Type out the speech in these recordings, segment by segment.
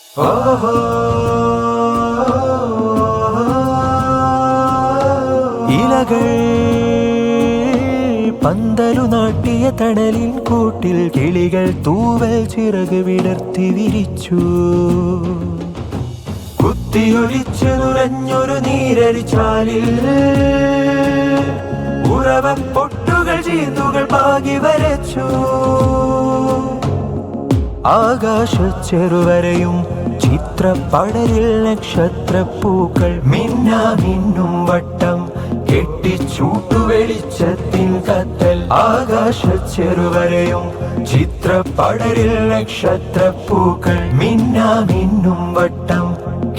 ഇലകൾ പന്തലു നാട്ടിയ തണലിൻ കൂട്ടിൽ കിളികൾ തൂവൽ ചിറക് വിടർത്തി വിരിച്ചു. കുത്തിയൊലിച്ചു നുരഞ്ഞൊരു നീരരിച്ചാലിൽ ഉറവപ്പൊട്ടുകൾ ചീന്തുകൾ പാകി വരച്ചു. ആകാശച്ചെറുവരയും ചിത്രപ്പടരിൽ നക്ഷത്രപ്പൂക്കൾ മിന്നും വട്ടം കെട്ടിച്ചൂട്ടു വെളിച്ചത്തിൻ കത്തൽ. ആകാശച്ചെറുവരയും ചിത്രപ്പടരിൽ നക്ഷത്രപ്പൂക്കൾ മിന്നും വട്ടം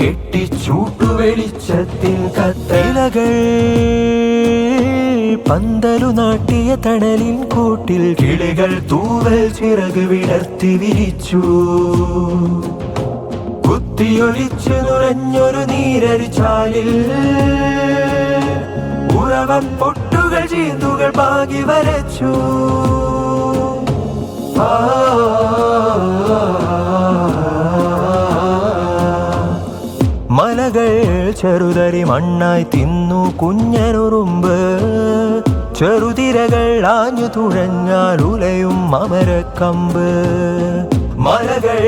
കെട്ടിച്ചൂട്ടു വെളിച്ചത്തിൻ കത്തൽ. ഇലകൾ പന്തലു നാട്ടിയ തണലിൻ കൂട്ടിൽ കിളികൾ തൂവൽ ചിറക് വിടർത്തി വിരിച്ചു. കുത്തിയൊലിച്ചു നുരഞ്ഞൊരു നീരരിച്ചാലിൽ ഉറവപ്പൊട്ടുകൾ ചീന്തുകൾ പാകി വരച്ചു. മലകൾ ചെറുതരി മണ്ണായി തിന്നു കുഞ്ഞനുറുമ്പ്. ചെറുതിരകൾ ആഞ്ഞു തുഴഞ്ഞാൽ ഉലയും അമരക്കമ്പ്. മലകൾ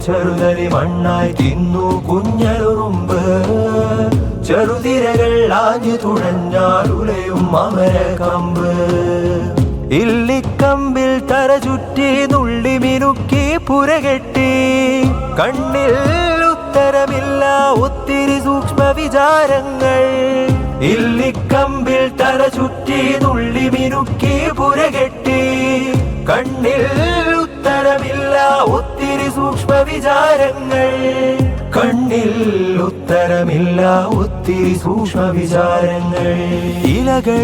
ചെറുതരി മണ്ണായി തിന്നു കുഞ്ഞനുറുമ്പ്. ചെറുതിരകൾ ആഞ്ഞു തുഴഞ്ഞാൽ ഉലയും അമരക്കമ്പ്. ഇല്ലിക്കമ്പിൽ തര ചുറ്റി നുള്ളി മിനുക്കി പുരകെട്ടി. കണ്ണിൽ ഉത്തരമില്ല ഒത്തിരി സൂക്ഷ്മ വിചാരങ്ങൾ. ഇല്ലിക്കമ്പിൽ തര ചുറ്റി നുള്ളി മിനുക്കി പുരകെട്ടി. കണ്ണിൽ ഉത്തരമില്ല ഒത്തിരി സൂക്ഷ്മ വിചാരങ്ങൾ. കണ്ണിൽ ഉത്തരമില്ല ഒത്തിരി സൂക്ഷ്മ വിചാരങ്ങൾ. ഇലകൾ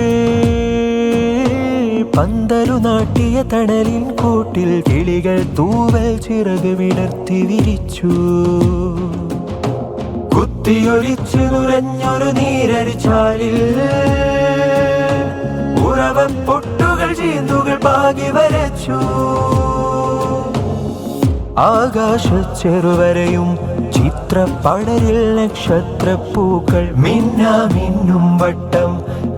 പന്തലു നാട്ടിയ തണലിൻ കൂട്ടിൽ കിളികൾ തൂവൽ ചിറക് വിടർത്തി വിരിച്ചു. കുത്തിയൊലിച്ചു നുരഞ്ഞൊരു നീരരിച്ചാലിൽ ഉറവപ്പൊട്ടുകൾ ചീന്തുകൾ പാകി വരച്ചു. ആകാശച്ചെറുവരയും ചിത്രപ്പടരിൽ നക്ഷത്രപ്പൂക്കൾ മിന്നും വട്ടം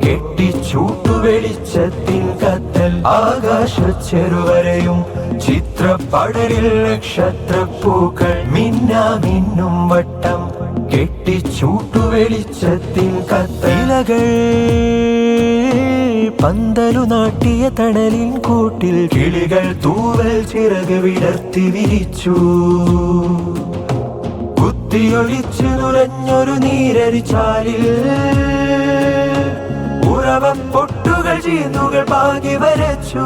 കെട്ടിച്ചൂട്ടു വെളിച്ചത്തിൻ കത്തൽ. ആകാശച്ചെറുവരയും ചിത്രപ്പടരിൽ നക്ഷത്രപ്പൂക്കൾ മിന്നും വട്ടം കെട്ടിച്ചൂട്ടു വെളിച്ചത്തിൻ കത്തൽ. ഇലകൾ പന്തലു നാട്ടിയ തണലിൻ കൂട്ടിൽ കിളികൾ തൂവൽ ചിറക് വിടർത്തി വിരിച്ചു. കുത്തിയൊലിച്ചു നുരഞ്ഞൊരു നീരരിച്ചാലിൽ ഉറവപ്പൊട്ടുകൾ ചീന്തുകൾ പാകി വരച്ചു.